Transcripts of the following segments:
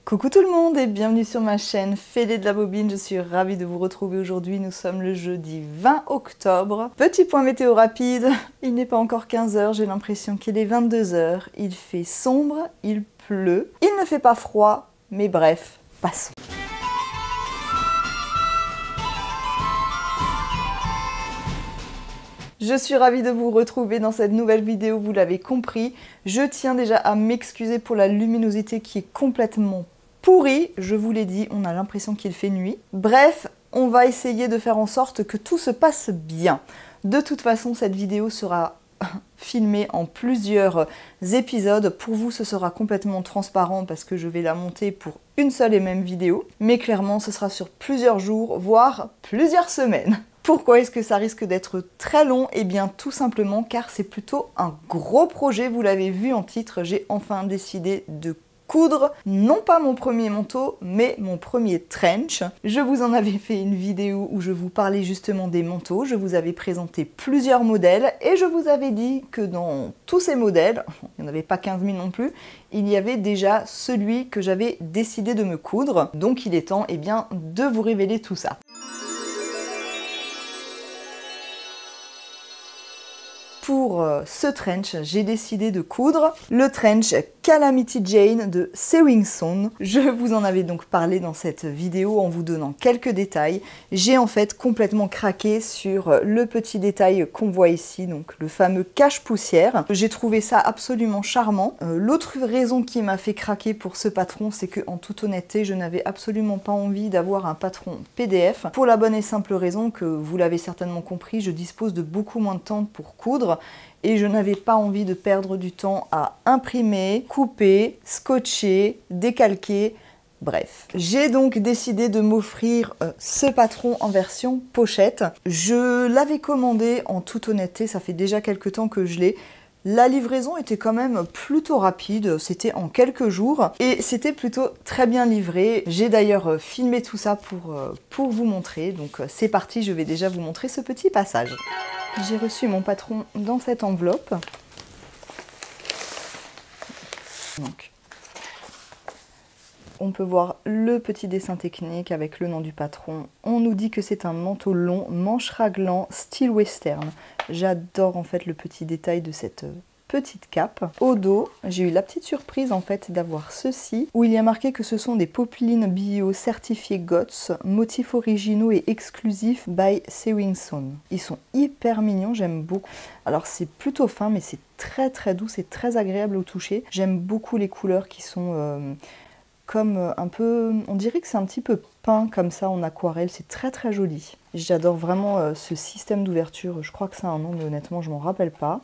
Coucou tout le monde et bienvenue sur ma chaîne Fêlé de la Bobine, je suis ravie de vous retrouver aujourd'hui, nous sommes le jeudi 20 octobre. Petit point météo rapide, il n'est pas encore 15 h, j'ai l'impression qu'il est 22 h, il fait sombre, il pleut, il ne fait pas froid, mais bref, passons. Je suis ravie de vous retrouver dans cette nouvelle vidéo, vous l'avez compris. Je tiens déjà à m'excuser pour la luminosité qui est complètement pourrie. Je vous l'ai dit, on a l'impression qu'il fait nuit. Bref, on va essayer de faire en sorte que tout se passe bien. De toute façon, cette vidéo sera filmée en plusieurs épisodes. Pour vous, ce sera complètement transparent parce que je vais la monter pour une seule et même vidéo. Mais clairement, ce sera sur plusieurs jours, voire plusieurs semaines. Pourquoi est-ce que ça risque d'être très long? Eh bien tout simplement car c'est plutôt un gros projet, vous l'avez vu en titre, j'ai enfin décidé de coudre, non pas mon premier manteau, mais mon premier trench. Je vous en avais fait une vidéo où je vous parlais justement des manteaux, je vous avais présenté plusieurs modèles et je vous avais dit que dans tous ces modèles, il n'y en avait pas 15 000 non plus, il y avait déjà celui que j'avais décidé de me coudre, donc il est temps eh bien, de vous révéler tout ça. Pour ce trench, j'ai décidé de coudre le trench Calamity Jane de Sewing Sewn. Je vous en avais donc parlé dans cette vidéo en vous donnant quelques détails. J'ai en fait complètement craqué sur le petit détail qu'on voit ici, donc le fameux cache-poussière. J'ai trouvé ça absolument charmant. L'autre raison qui m'a fait craquer pour ce patron, c'est que en toute honnêteté, je n'avais absolument pas envie d'avoir un patron PDF. Pour la bonne et simple raison que, vous l'avez certainement compris, je dispose de beaucoup moins de temps pour coudre. Et je n'avais pas envie de perdre du temps à imprimer, couper, scotcher, décalquer, bref. J'ai donc décidé de m'offrir ce patron en version pochette. Je l'avais commandé en toute honnêteté, ça fait déjà quelques temps que je l'ai. La livraison était quand même plutôt rapide, c'était en quelques jours et c'était plutôt très bien livré. J'ai d'ailleurs filmé tout ça pour vous montrer, donc c'est parti, je vais déjà vous montrer ce petit passage. J'ai reçu mon patron dans cette enveloppe. Donc, on peut voir le petit dessin technique avec le nom du patron. On nous dit que c'est un manteau long, manche raglant, style western. J'adore en fait le petit détail de cette petite cape. Au dos, j'ai eu la petite surprise en fait d'avoir ceci, où il y a marqué que ce sont des popelines bio certifiées GOTS, motifs originaux et exclusifs by Sewing Sewn. Ils sont hyper mignons, j'aime beaucoup. Alors c'est plutôt fin, mais c'est très très doux, c'est très agréable au toucher. J'aime beaucoup les couleurs qui sont comme un peu, on dirait que c'est un petit peu peint comme ça en aquarelle, c'est très très joli. J'adore vraiment ce système d'ouverture, je crois que ça a un nom, mais honnêtement je m'en rappelle pas.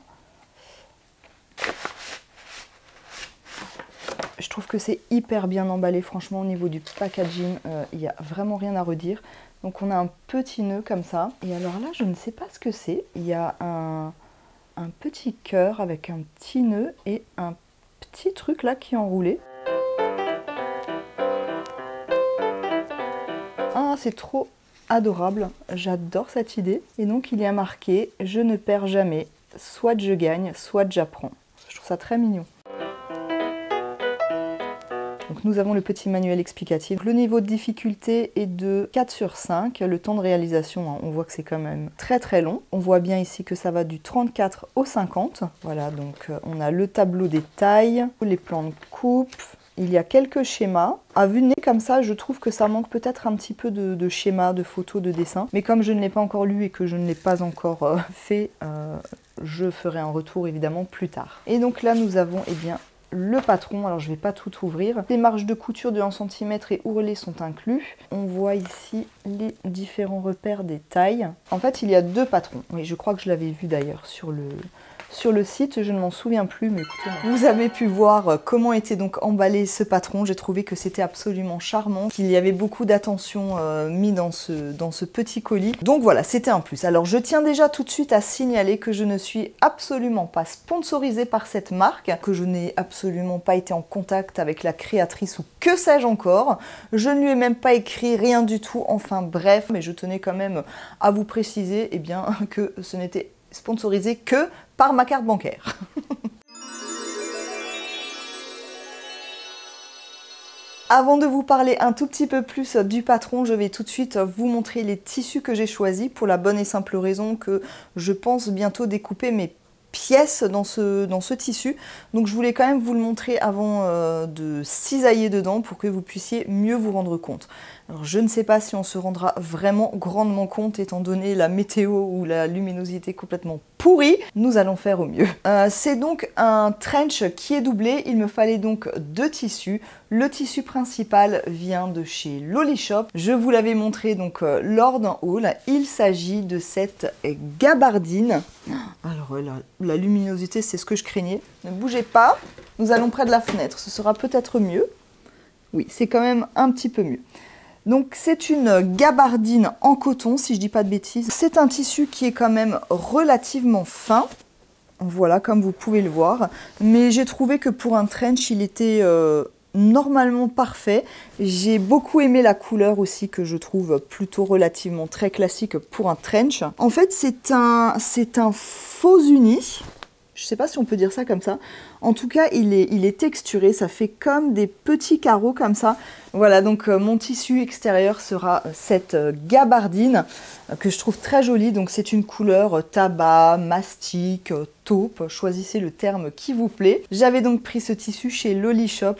Je trouve que c'est hyper bien emballé, franchement au niveau du packaging, il n'y a vraiment rien à redire. Donc on a un petit nœud comme ça, et alors là je ne sais pas ce que c'est, il y a un petit cœur avec un petit nœud et un petit truc là qui est enroulé. Ah, c'est trop adorable, j'adore cette idée. Et donc il y a marqué « Je ne perds jamais, soit je gagne, soit j'apprends ». Je trouve ça très mignon. Donc nous avons le petit manuel explicatif. Le niveau de difficulté est de 4 sur 5. Le temps de réalisation, hein, on voit que c'est quand même très très long. On voit bien ici que ça va du 34 au 50. Voilà, donc on a le tableau des tailles, les plans de coupe. Il y a quelques schémas. À vue de nez comme ça, je trouve que ça manque peut-être un petit peu de schémas, de photos, de dessins. Mais comme je ne l'ai pas encore lu et que je ne l'ai pas encore fait, je ferai un retour évidemment plus tard. Et donc là, nous avons eh bien, le patron. Alors je ne vais pas tout ouvrir. Les marges de couture de 1 cm et ourlets sont inclus. On voit ici les différents repères des tailles. En fait, il y a deux patrons. Oui, je crois que je l'avais vu d'ailleurs sur le site, je ne m'en souviens plus, mais écoutez, vous avez pu voir comment était donc emballé ce patron. J'ai trouvé que c'était absolument charmant, qu'il y avait beaucoup d'attention mis dans ce petit colis. Donc voilà, c'était un plus. Alors je tiens déjà tout de suite à signaler que je ne suis absolument pas sponsorisée par cette marque, que je n'ai absolument pas été en contact avec la créatrice ou que sais-je encore. Je ne lui ai même pas écrit rien du tout, enfin bref, mais je tenais quand même à vous préciser eh bien, que ce n'était sponsorisé que par ma carte bancaire. Avant de vous parler un tout petit peu plus du patron, je vais tout de suite vous montrer les tissus que j'ai choisis pour la bonne et simple raison que je pense bientôt découper mes pièces dans ce tissu. Donc je voulais quand même vous le montrer avant de cisailler dedans pour que vous puissiez mieux vous rendre compte. Alors je ne sais pas si on se rendra vraiment grandement compte étant donné la météo ou la luminosité complètement pourrie. Nous allons faire au mieux. C'est donc un trench qui est doublé. Il me fallait donc 2 tissus. Le tissu principal vient de chez Loli Shop. Je vous l'avais montré donc lors d'un haul. Il s'agit de cette gabardine. Alors la luminosité, c'est ce que je craignais. Ne bougez pas. Nous allons près de la fenêtre. Ce sera peut-être mieux. Oui, c'est quand même un petit peu mieux. Donc c'est une gabardine en coton, si je dis pas de bêtises. C'est un tissu qui est quand même relativement fin. Voilà, comme vous pouvez le voir. Mais j'ai trouvé que pour un trench, il était normalement parfait. J'ai beaucoup aimé la couleur aussi, que je trouve plutôt relativement très classique pour un trench. En fait, c'est un faux uni. Je sais pas si on peut dire ça comme ça. En tout cas, il est texturé, ça fait comme des petits carreaux comme ça. Voilà, donc mon tissu extérieur sera cette gabardine que je trouve très jolie. Donc c'est une couleur tabac, mastic, taupe, choisissez le terme qui vous plaît. J'avais donc pris ce tissu chez Loli Shop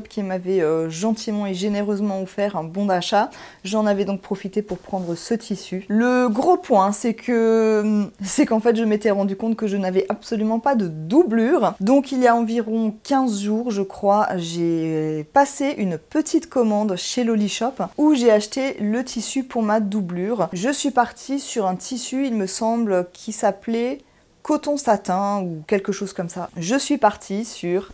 qui m'avait gentiment et généreusement offert un bon d'achat. J'en avais donc profité pour prendre ce tissu. Le gros point, c'est qu'en fait je m'étais rendu compte que je n'avais absolument pas de doublure. Donc il y a environ 15 jours, je crois, j'ai passé une petite commande chez Loli Shop où j'ai acheté le tissu pour ma doublure. Je suis partie sur un tissu, il me semble, qui s'appelait coton satin ou quelque chose comme ça. Je suis partie sur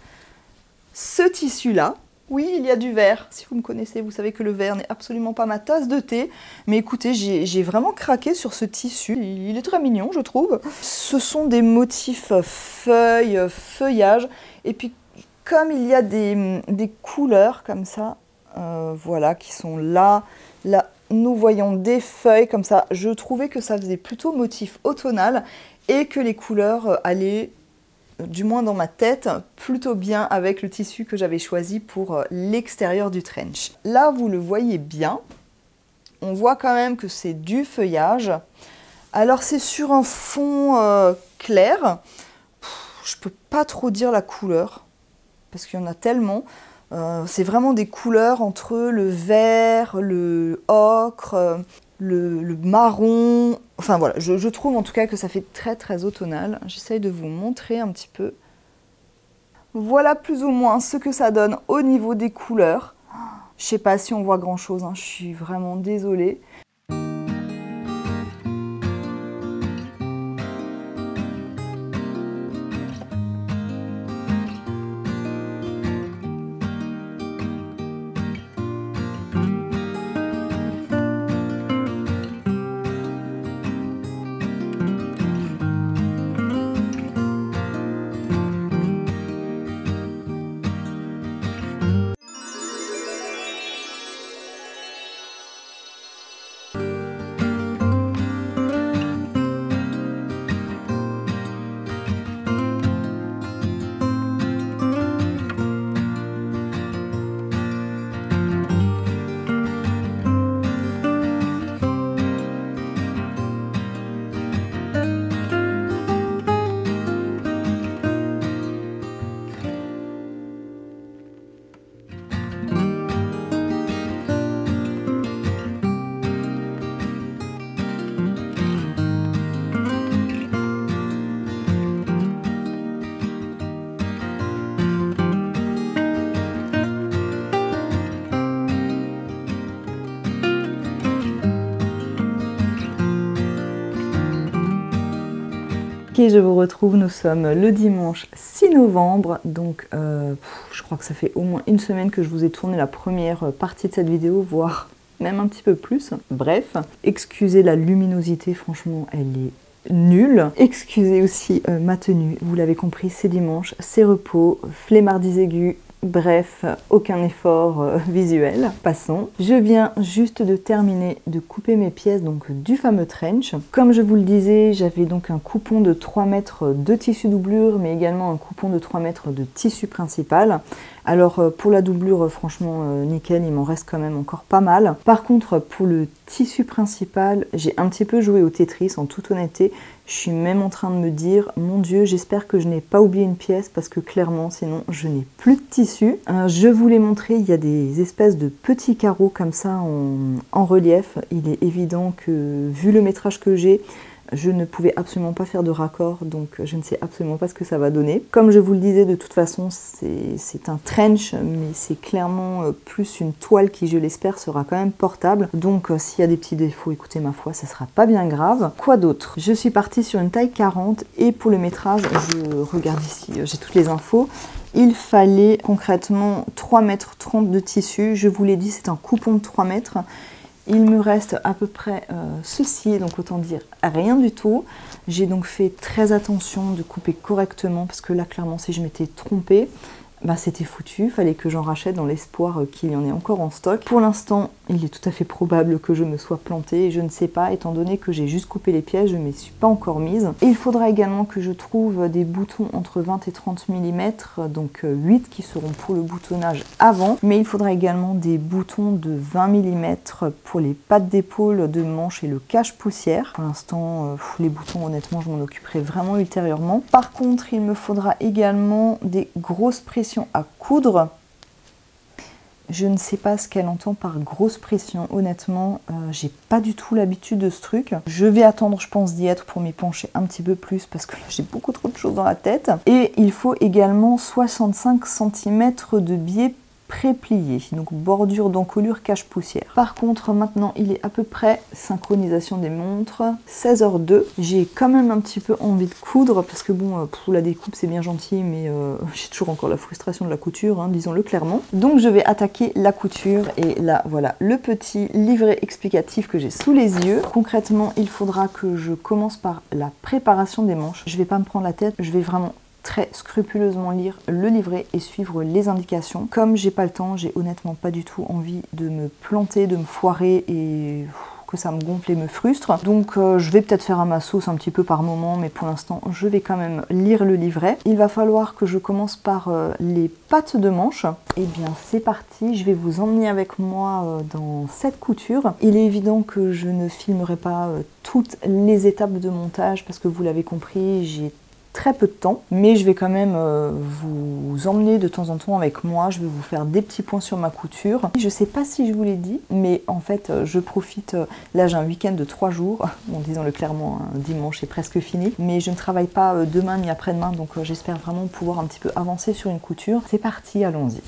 ce tissu-là. Oui, il y a du vert. Si vous me connaissez, vous savez que le vert n'est absolument pas ma tasse de thé. Mais écoutez, j'ai vraiment craqué sur ce tissu. Il est très mignon, je trouve. Ce sont des motifs feuilles, feuillage. Et puis, comme il y a des couleurs comme ça, voilà, qui sont là. Là, nous voyons des feuilles comme ça. Je trouvais que ça faisait plutôt motif automnal et que les couleurs allaient, du moins dans ma tête, plutôt bien avec le tissu que j'avais choisi pour l'extérieur du trench. Là, vous le voyez bien, on voit quand même que c'est du feuillage. Alors, c'est sur un fond clair. Je peux pas trop dire la couleur, parce qu'il y en a tellement. C'est vraiment des couleurs entre le vert, le ocre, le marron. Enfin voilà, je trouve en tout cas que ça fait très très automnal. J'essaye de vous montrer un petit peu. Voilà plus ou moins ce que ça donne au niveau des couleurs. Je sais pas si on voit grand chose, hein, je suis vraiment désolée. Et je vous retrouve, nous sommes le dimanche 6 novembre, donc je crois que ça fait au moins une semaine que je vous ai tourné la première partie de cette vidéo, voire même un petit peu plus. Bref, excusez la luminosité, franchement elle est nulle. Excusez aussi ma tenue, vous l'avez compris, c'est dimanche, c'est repos, flemmardise aiguë, Bref, aucun effort visuel. Passons. Je viens juste de terminer de couper mes pièces donc du fameux trench. Comme je vous le disais, j'avais donc un coupon de 3 mètres de tissu doublure, mais également un coupon de 3 mètres de tissu principal. Alors pour la doublure, franchement nickel, il m'en reste quand même encore pas mal. Par contre, pour le tissu principal, j'ai un petit peu joué au Tetris en toute honnêteté. Je suis même en train de me dire, mon Dieu, j'espère que je n'ai pas oublié une pièce parce que clairement, sinon, je n'ai plus de tissu. Je vous l'ai montré, il y a des espèces de petits carreaux comme ça en relief. Il est évident que, vu le métrage que j'ai, je ne pouvais absolument pas faire de raccord, donc je ne sais absolument pas ce que ça va donner. Comme je vous le disais, de toute façon, c'est un trench, mais c'est clairement plus une toile qui, je l'espère, sera quand même portable. Donc s'il y a des petits défauts, écoutez, ma foi, ça sera pas bien grave. Quoi d'autre? Je suis partie sur une taille 40 et pour le métrage, je regarde ici, j'ai toutes les infos. Il fallait concrètement 3,30 mètres de tissu. Je vous l'ai dit, c'est un coupon de 3 mètres. Il me reste à peu près ceci, donc autant dire rien du tout. J'ai donc fait très attention de couper correctement parce que là, clairement, si je m'étais trompée, bah, c'était foutu. Il fallait que j'en rachète dans l'espoir qu'il y en ait encore en stock. Pour l'instant, il est tout à fait probable que je me sois plantée et je ne sais pas, étant donné que j'ai juste coupé les pièces, je ne m'y suis pas encore mise. Et il faudra également que je trouve des boutons entre 20 et 30 mm, donc 8 qui seront pour le boutonnage avant. Mais il faudra également des boutons de 20 mm pour les pattes d'épaule, de manche et le cache-poussière. Pour l'instant, les boutons, honnêtement, je m'en occuperai vraiment ultérieurement. Par contre, il me faudra également des grosses pressions à coudre. Je ne sais pas ce qu'elle entend par grosse pression, honnêtement, j'ai pas du tout l'habitude de ce truc. Je vais attendre, je pense, d'y être pour m'y pencher un petit peu plus parce que là j'ai beaucoup trop de choses dans la tête. Et il faut également 65 cm de biais pré-plié, donc bordure d'encolure cache-poussière. Par contre, maintenant, il est à peu près synchronisation des montres, 16h02. J'ai quand même un petit peu envie de coudre, parce que bon, pour la découpe, c'est bien gentil, mais j'ai toujours encore la frustration de la couture, hein, disons-le clairement. Donc, je vais attaquer la couture, et là, voilà, le petit livret explicatif que j'ai sous les yeux. Concrètement, il faudra que je commence par la préparation des manches. Je vais pas me prendre la tête, je vais vraiment très scrupuleusement lire le livret et suivre les indications. Comme j'ai pas le temps, j'ai honnêtement pas du tout envie de me planter, de me foirer et que ça me gonfle et me frustre. Donc je vais peut-être faire à ma sauce un petit peu par moment, mais pour l'instant je vais quand même lire le livret. Il va falloir que je commence par les pattes de manche. Et bien c'est parti, je vais vous emmener avec moi dans cette couture. Il est évident que je ne filmerai pas toutes les étapes de montage parce que vous l'avez compris, j'ai très peu de temps, mais je vais quand même vous emmener de temps en temps avec moi. Je vais vous faire des petits points sur ma couture. Je sais pas si je vous l'ai dit, mais en fait je profite, là j'ai un week-end de 3 jours, bon disons-le clairement, hein, dimanche est presque fini, mais je ne travaille pas demain ni après-demain, donc j'espère vraiment pouvoir un petit peu avancer sur une couture. C'est parti, allons-y.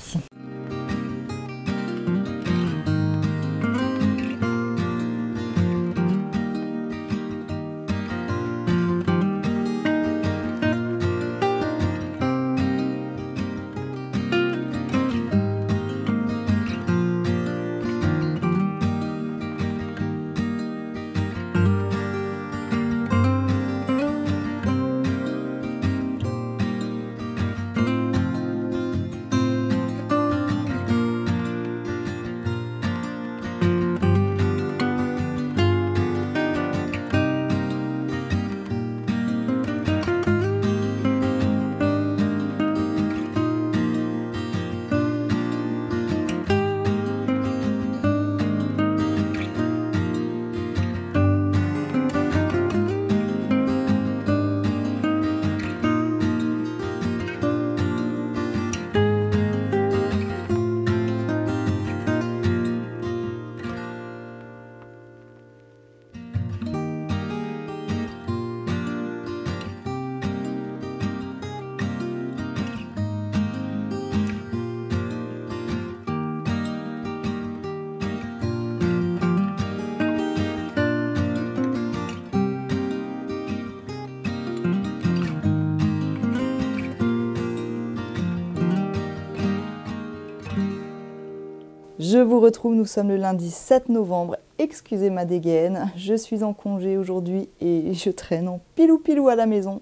Je vous retrouve, nous sommes le lundi 7 novembre, excusez ma dégaine, je suis en congé aujourd'hui et je traîne en pilou-pilou à la maison.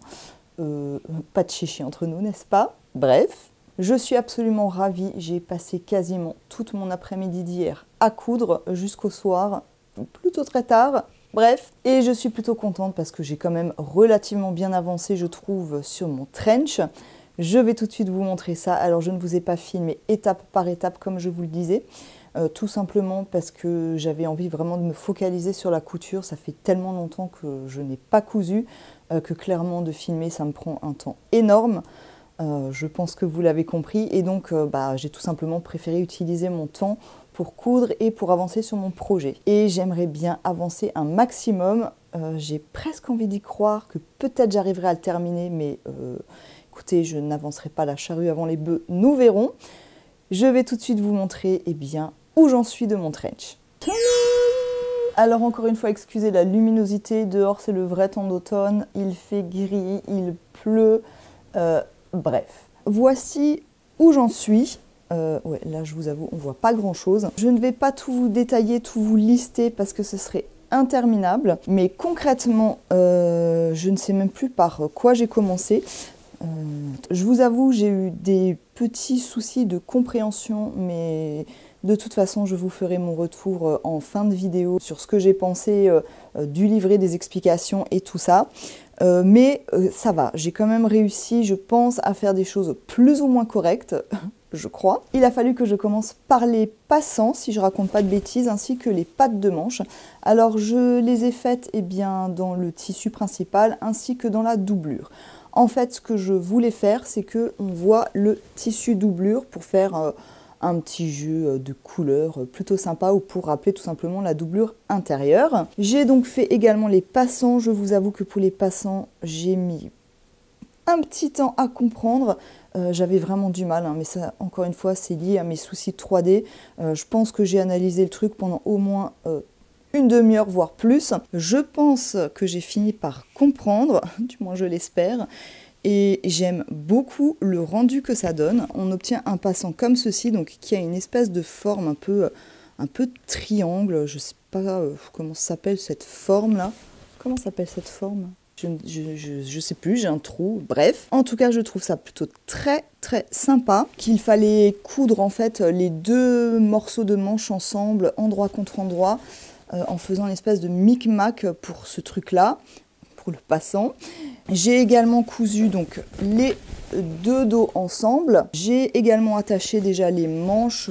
Pas de chichi entre nous, n'est-ce pas? Bref, Je suis absolument ravie, j'ai passé quasiment toute mon après-midi d'hier à coudre jusqu'au soir, plutôt très tard. Bref, et je suis plutôt contente parce que j'ai quand même relativement bien avancé, je trouve, sur mon trench. Je vais tout de suite vous montrer ça. Alors, je ne vous ai pas filmé étape par étape comme je vous le disais, tout simplement parce que j'avais envie vraiment de me focaliser sur la couture. Ça fait tellement longtemps que je n'ai pas cousu que clairement de filmer, ça me prend un temps énorme. Je pense que vous l'avez compris et donc j'ai tout simplement préféré utiliser mon temps pour coudre et pour avancer sur mon projet. Et j'aimerais bien avancer un maximum. J'ai presque envie d'y croire que peut-être j'arriverai à le terminer, mais écoutez, je n'avancerai pas la charrue avant les bœufs, nous verrons. Je vais tout de suite vous montrer où j'en suis de mon trench. Alors encore une fois, excusez la luminosité, dehors c'est le vrai temps d'automne, il fait gris, il pleut, bref. Voici où j'en suis. Ouais, là je vous avoue, on voit pas grand chose. Je ne vais pas tout vous détailler, tout vous lister parce que ce serait interminable. Mais concrètement, je ne sais même plus par quoi j'ai commencé. Je vous avoue, j'ai eu des petits soucis de compréhension, mais de toute façon, je vous ferai mon retour en fin de vidéo sur ce que j'ai pensé du livret, des explications et tout ça. Mais ça va, j'ai quand même réussi, je pense, à faire des choses plus ou moins correctes. Je crois. Il a fallu que je commence par les passants, si je raconte pas de bêtises, ainsi que les pattes de manche. Alors je les ai faites dans le tissu principal ainsi que dans la doublure. En fait, ce que je voulais faire, c'est que on voit le tissu doublure pour faire un petit jeu de couleurs plutôt sympa ou pour rappeler tout simplement la doublure intérieure. J'ai donc fait également les passants. Je vous avoue que pour les passants, j'ai mis un petit temps à comprendre. J'avais vraiment du mal, hein, mais ça, encore une fois, c'est lié à mes soucis de 3D. Je pense que j'ai analysé le truc pendant au moins une demi-heure, voire plus. Je pense que j'ai fini par comprendre, du moins je l'espère, et j'aime beaucoup le rendu que ça donne. On obtient un passant comme ceci, donc qui a une espèce de forme un peu triangle. Je sais pas comment s'appelle cette forme-là. Comment s'appelle cette forme ? Je sais plus, j'ai un trou, bref. En tout cas, je trouve ça plutôt très sympa. Qu'il fallait coudre en fait les deux morceaux de manche ensemble, endroit contre endroit, en faisant une espèce de micmac pour ce truc-là, pour le passant. J'ai également cousu donc les deux dos ensemble. J'ai également attaché déjà les manches,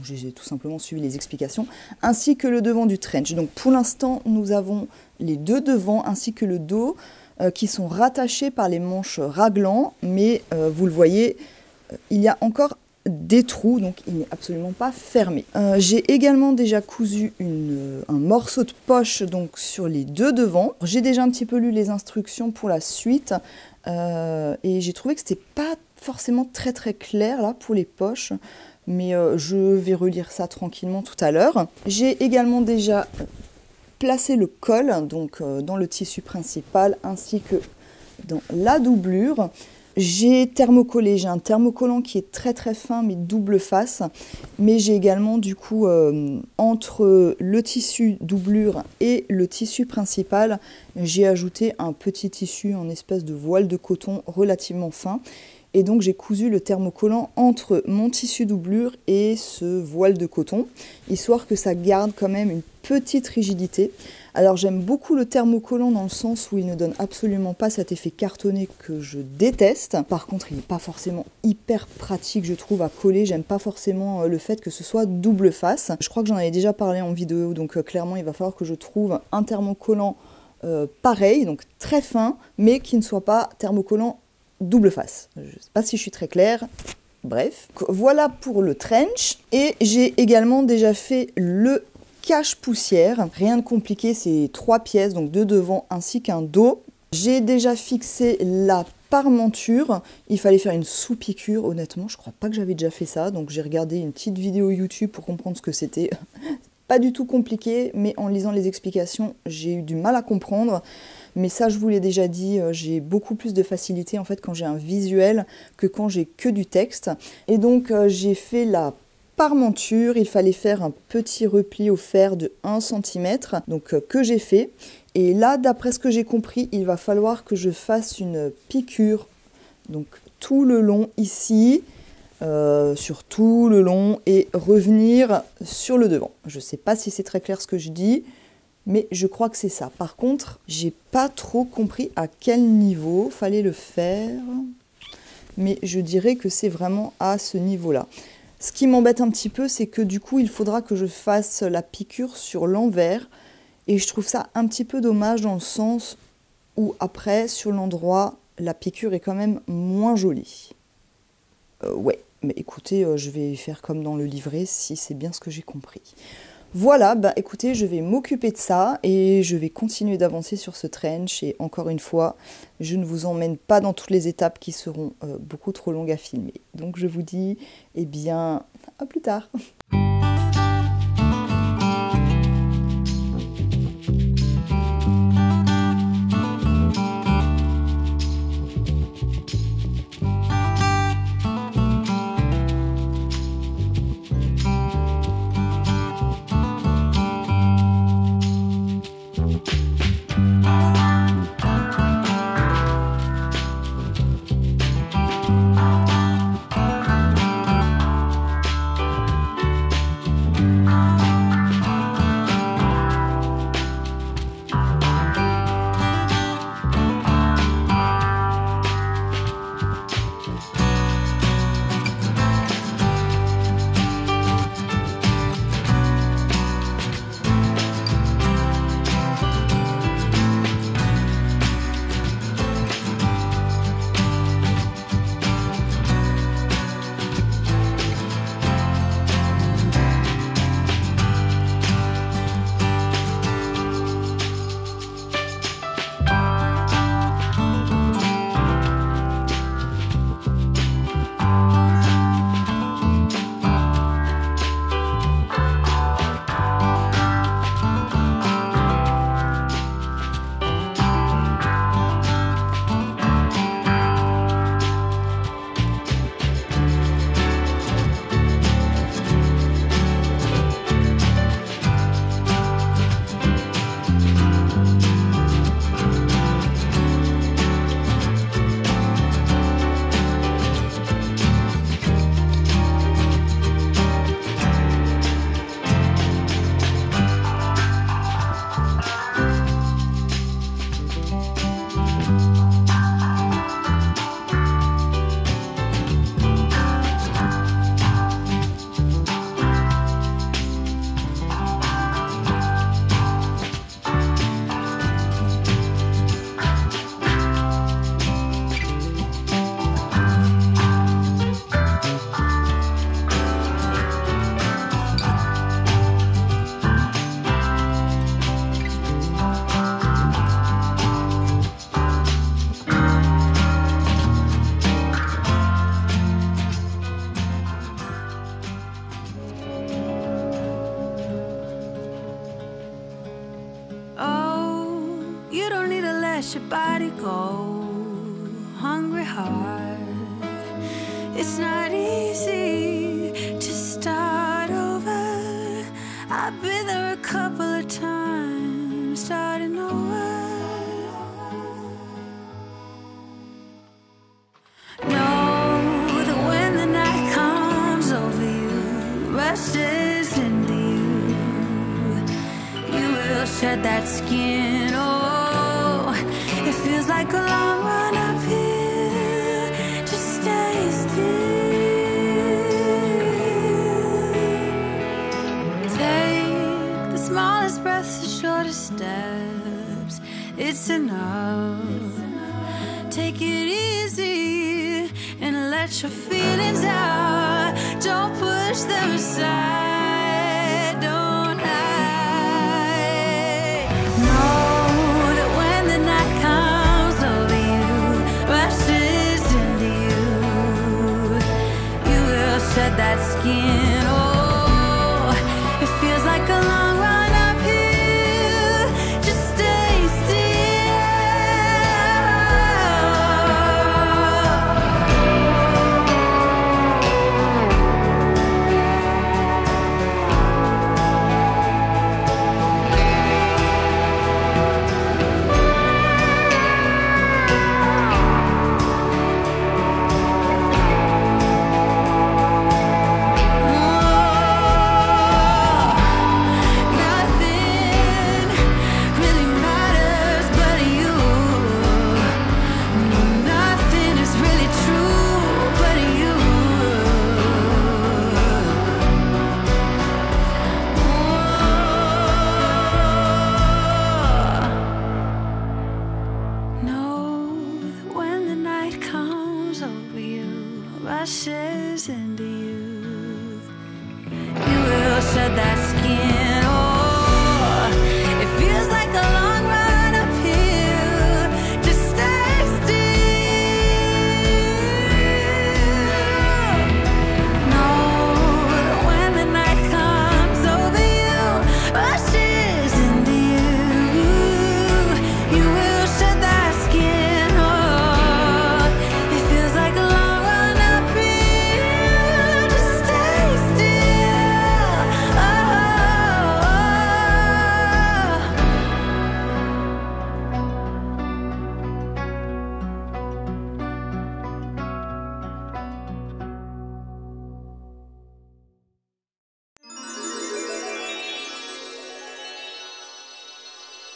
j'ai tout simplement suivi les explications, ainsi que le devant du trench. Donc pour l'instant, nous avons les deux devants ainsi que le dos qui sont rattachés par les manches raglan, mais vous le voyez, il y a encore des trous, donc il n'est absolument pas fermé. J'ai également déjà cousu un morceau de poche donc sur les deux devants. J'ai déjà un petit peu lu les instructions pour la suite et j'ai trouvé que c'était pas forcément très clair là pour les poches, mais je vais relire ça tranquillement tout à l'heure. J'ai également déjà placé le col donc dans le tissu principal ainsi que dans la doublure. J'ai thermocollé, j'ai un thermocollant qui est très fin mais double face, mais j'ai également du coup entre le tissu doublure et le tissu principal, j'ai ajouté un petit tissu en espèce de voile de coton relativement fin. Et donc j'ai cousu le thermocollant entre mon tissu doublure et ce voile de coton, histoire que ça garde quand même une petite rigidité. Alors j'aime beaucoup le thermocollant dans le sens où il ne donne absolument pas cet effet cartonné que je déteste. Par contre, il n'est pas forcément hyper pratique, je trouve, à coller. J'aime pas forcément le fait que ce soit double face. Je crois que j'en avais déjà parlé en vidéo, donc clairement il va falloir que je trouve un thermocollant pareil, donc très fin, mais qui ne soit pas thermocollant double face. Je ne sais pas si je suis très claire. Bref, voilà pour le trench. Et j'ai également déjà fait le cache-poussière. Rien de compliqué, c'est 3 pièces, donc 2 devant ainsi qu'un dos. J'ai déjà fixé la parmenture. Il fallait faire une sous-piqûre, honnêtement. Je crois pas que j'avais déjà fait ça, donc j'ai regardé une petite vidéo YouTube pour comprendre ce que c'était. Pas du tout compliqué, mais en lisant les explications, j'ai eu du mal à comprendre. Mais ça, je vous l'ai déjà dit, j'ai beaucoup plus de facilité en fait quand j'ai un visuel que quand j'ai que du texte. Et donc, j'ai fait la parmenture. Il fallait faire un petit repli au fer de 1 cm, donc que j'ai fait. Et là, d'après ce que j'ai compris, il va falloir que je fasse une piqûre, donc tout le long ici, sur tout le long et revenir sur le devant. Je sais pas si c'est très clair ce que je dis, mais je crois que c'est ça. Par contre, j'ai pas trop compris à quel niveau fallait le faire, mais je dirais que c'est vraiment à ce niveau-là. Ce qui m'embête un petit peu, c'est que du coup, il faudra que je fasse la piqûre sur l'envers. Et je trouve ça un petit peu dommage dans le sens où après, sur l'endroit, la piqûre est quand même moins jolie. Ouais, mais écoutez, je vais faire comme dans le livret si c'est bien ce que j'ai compris. Voilà, bah écoutez, je vais m'occuper de ça et je vais continuer d'avancer sur ce trench. Et encore une fois, je ne vous emmène pas dans toutes les étapes qui seront beaucoup trop longues à filmer. Donc je vous dis, eh bien, à plus tard. let your body go, hungry heart. It's not easy to start over. I've been there a couple of times, starting over. Know that when the night comes over you, rushes into you will shed that skin. Oh, it feels like a long run uphill. Just stay still. Take the smallest breaths, the shortest steps. It's enough. Take it easy and let your feelings out. Don't push them aside. Don't hide. Know that when the night comes over you, rushes into you will shed that skin. Oh, it feels like a long run uphill. Just stay still.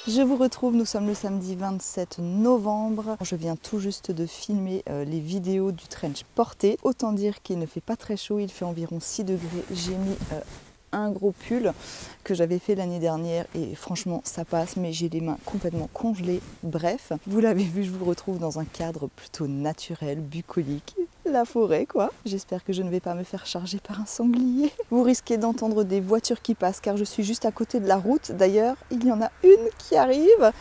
Je vous retrouve, nous sommes le samedi 27 novembre. Je viens tout juste de filmer les vidéos du trench porté. Autant dire qu'il ne fait pas très chaud, il fait environ 6 degrés. J'ai mis un gros pull que j'avais fait l'année dernière et franchement ça passe, mais j'ai les mains complètement congelées. Bref, vous l'avez vu, je vous retrouve dans un cadre plutôt naturel, bucolique. La forêt quoi. J'espère que je ne vais pas me faire charger par un sanglier. Vous risquez d'entendre des voitures qui passent car je suis juste à côté de la route. D'ailleurs, il y en a une qui arrive.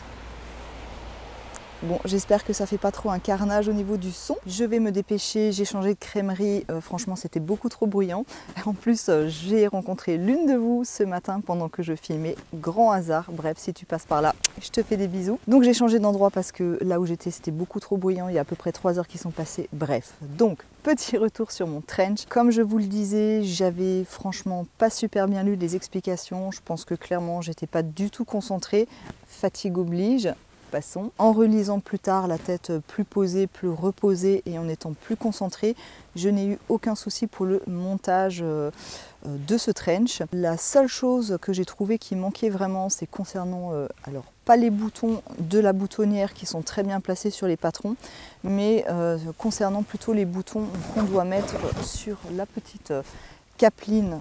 Bon, j'espère que ça fait pas trop un carnage au niveau du son. Je vais me dépêcher, j'ai changé de crèmerie, franchement c'était beaucoup trop bruyant. En plus, j'ai rencontré l'une de vous ce matin pendant que je filmais, grand hasard. Bref, si tu passes par là, je te fais des bisous. Donc j'ai changé d'endroit parce que là où j'étais c'était beaucoup trop bruyant, il y a à peu près 3 heures qui sont passées. Bref, donc petit retour sur mon trench. Comme je vous le disais, j'avais franchement pas super bien lu les explications. Je pense que clairement j'étais pas du tout concentrée, fatigue oblige. Passons. En relisant plus tard, la tête plus posée, plus reposée et en étant plus concentrée, je n'ai eu aucun souci pour le montage de ce trench. La seule chose que j'ai trouvé qui manquait vraiment, c'est concernant, alors pas les boutons de la boutonnière qui sont très bien placés sur les patrons, mais concernant plutôt les boutons qu'on doit mettre sur la petite capeline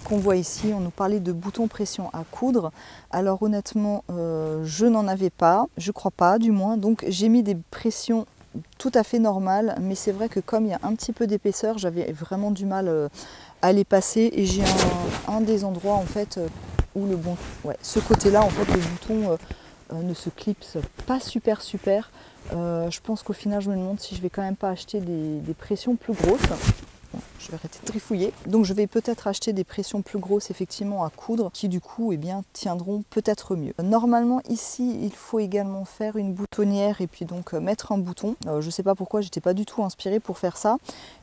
qu'on voit ici. On nous parlait de boutons pression à coudre. Alors honnêtement, je n'en avais pas, je crois pas du moins, donc j'ai mis des pressions tout à fait normales, mais c'est vrai que comme il y a un petit peu d'épaisseur, j'avais vraiment du mal à les passer et j'ai un des endroits en fait où le bon, ouais, ce côté-là en fait le bouton ne se clipse pas super. Je pense qu'au final je me demande si je vais quand même pas acheter des pressions plus grosses. Je vais arrêter de trifouiller. Donc je vais peut-être acheter des pressions plus grosses effectivement à coudre qui du coup tiendront peut-être mieux. Normalement ici il faut également faire une boutonnière et puis donc mettre un bouton. Je ne sais pas pourquoi, j'étais pas du tout inspirée pour faire ça,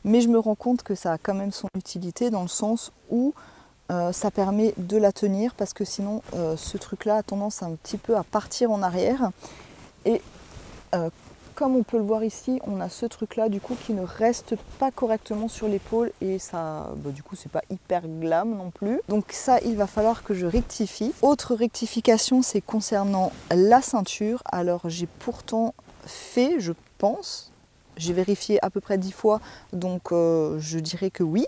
mais je me rends compte que ça a quand même son utilité dans le sens où ça permet de la tenir parce que sinon ce truc là a tendance un petit peu à partir en arrière et comme on peut le voir ici, on a ce truc là du coup qui ne reste pas correctement sur l'épaule et ça, du coup c'est pas hyper glam non plus. Donc ça il va falloir que je rectifie. Autre rectification, c'est concernant la ceinture. Alors j'ai pourtant fait, je pense, j'ai vérifié à peu près 10 fois, donc je dirais que oui.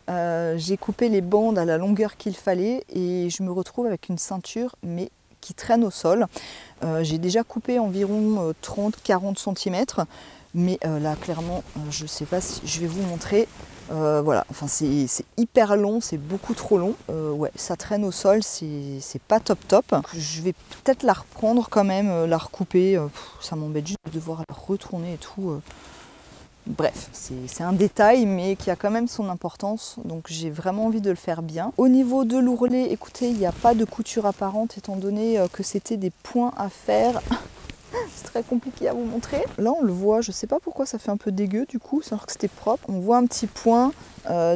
J'ai coupé les bandes à la longueur qu'il fallait et je me retrouve avec une ceinture mais qui traîne au sol. J'ai déjà coupé environ 30-40 cm, mais là clairement je sais pas si je vais vous montrer. Voilà, enfin c'est hyper long, c'est beaucoup trop long. Ouais, ça traîne au sol, c'est pas top. Je vais peut-être la reprendre quand même, la recouper. Ça m'embête juste de devoir la retourner et tout. Bref, c'est un détail mais qui a quand même son importance, donc j'ai vraiment envie de le faire bien. Au niveau de l'ourlet, écoutez, il n'y a pas de couture apparente étant donné que c'était des points à faire. C'est très compliqué à vous montrer. Là on le voit, je sais pas pourquoi ça fait un peu dégueu du coup, alors que c'était propre. On voit un petit point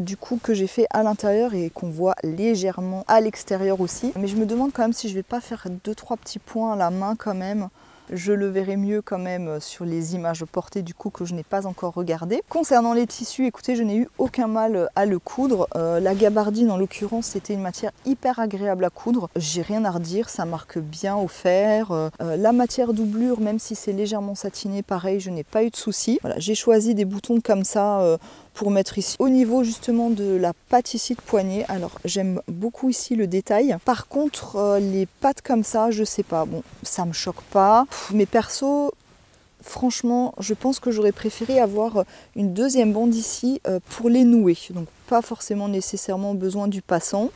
du coup que j'ai fait à l'intérieur et qu'on voit légèrement à l'extérieur aussi. Mais je me demande quand même si je vais pas faire 2-3 petits points à la main quand même. Je le verrai mieux quand même sur les images portées du coup que je n'ai pas encore regardé. Concernant les tissus, écoutez, je n'ai eu aucun mal à le coudre. La gabardine en l'occurrence, c'était une matière hyper agréable à coudre. J'ai rien à redire, ça marque bien au fer. La matière doublure, même si c'est légèrement satiné, pareil, je n'ai pas eu de soucis. Voilà, j'ai choisi des boutons comme ça pour mettre ici. Au niveau justement de la patte ici de poignet, alors j'aime beaucoup ici le détail. Par contre, les pattes comme ça, je sais pas, bon, ça me choque pas. Mais perso, franchement, je pense que j'aurais préféré avoir une deuxième bande ici pour les nouer. Donc pas forcément nécessairement besoin du passant,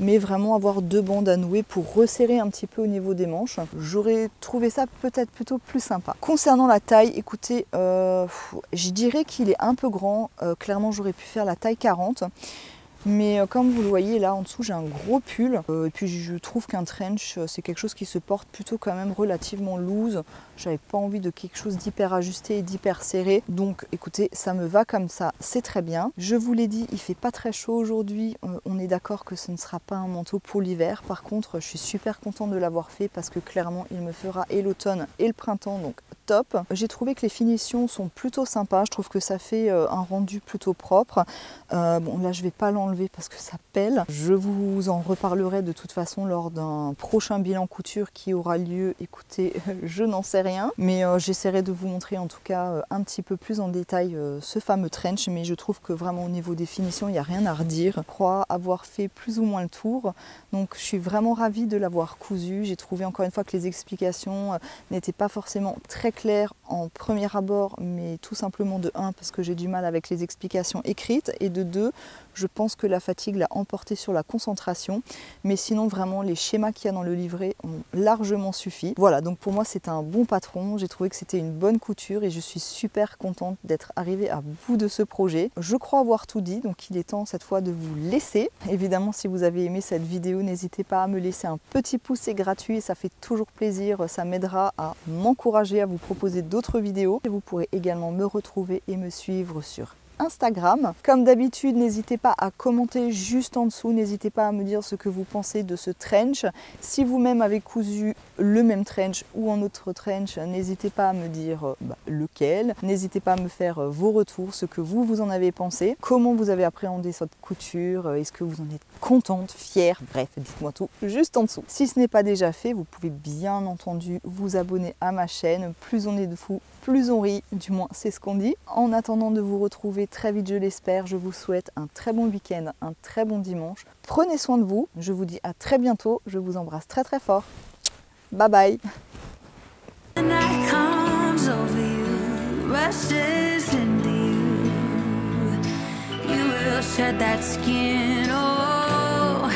mais vraiment avoir 2 bandes à nouer pour resserrer un petit peu au niveau des manches. J'aurais trouvé ça peut-être plutôt plus sympa. Concernant la taille, écoutez, je dirais qu'il est un peu grand. Clairement, j'aurais pu faire la taille 40. Mais comme vous le voyez là en dessous j'ai un gros pull et puis je trouve qu'un trench c'est quelque chose qui se porte plutôt quand même relativement loose. J'avais pas envie de quelque chose d'hyper ajusté et d'hyper serré, donc écoutez ça me va comme ça, c'est très bien. Je vous l'ai dit, il fait pas très chaud aujourd'hui, on est d'accord que ce ne sera pas un manteau pour l'hiver. Par contre je suis super contente de l'avoir fait parce que clairement il me fera et l'automne et le printemps, donc top. J'ai trouvé que les finitions sont plutôt sympas. Je trouve que ça fait un rendu plutôt propre. Bon, là, je vais pas l'enlever parce que ça pèle. Je vous en reparlerai de toute façon lors d'un prochain bilan couture qui aura lieu. Écoutez, je n'en sais rien. Mais j'essaierai de vous montrer en tout cas un petit peu plus en détail ce fameux trench. Mais je trouve que vraiment au niveau des finitions, il n'y a rien à redire. Je crois avoir fait plus ou moins le tour. Donc, je suis vraiment ravie de l'avoir cousu. J'ai trouvé encore une fois que les explications n'étaient pas forcément très claires en premier abord, mais tout simplement de 1 parce que j'ai du mal avec les explications écrites, et de 2 je pense que la fatigue l'a emporté sur la concentration, mais sinon vraiment les schémas qu'il y a dans le livret ont largement suffi. Voilà, donc pour moi c'est un bon patron, j'ai trouvé que c'était une bonne couture et je suis super contente d'être arrivée à bout de ce projet. Je crois avoir tout dit, donc il est temps cette fois de vous laisser. Évidemment, si vous avez aimé cette vidéo, n'hésitez pas à me laisser un petit pouce, c'est gratuit et ça fait toujours plaisir, ça m'aidera à m'encourager à vous proposer d'autres vidéos. Et vous pourrez également me retrouver et me suivre sur Instagram. Comme d'habitude, n'hésitez pas à commenter juste en dessous, n'hésitez pas à me dire ce que vous pensez de ce trench. Si vous-même avez cousu le même trench ou un autre trench, n'hésitez pas à me dire lequel. N'hésitez pas à me faire vos retours, ce que vous en avez pensé, comment vous avez appréhendé cette couture, est-ce que vous en êtes contente, fière, bref, dites-moi tout juste en dessous. Si ce n'est pas déjà fait, vous pouvez bien entendu vous abonner à ma chaîne. Plus on est de fous, plus on rit, du moins c'est ce qu'on dit. En attendant de vous retrouver très vite, je l'espère, je vous souhaite un très bon week-end, un très bon dimanche. Prenez soin de vous, je vous dis à très bientôt, je vous embrasse très très fort. Bye bye. Shed that skin, oh,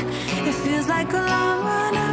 it feels like a long run.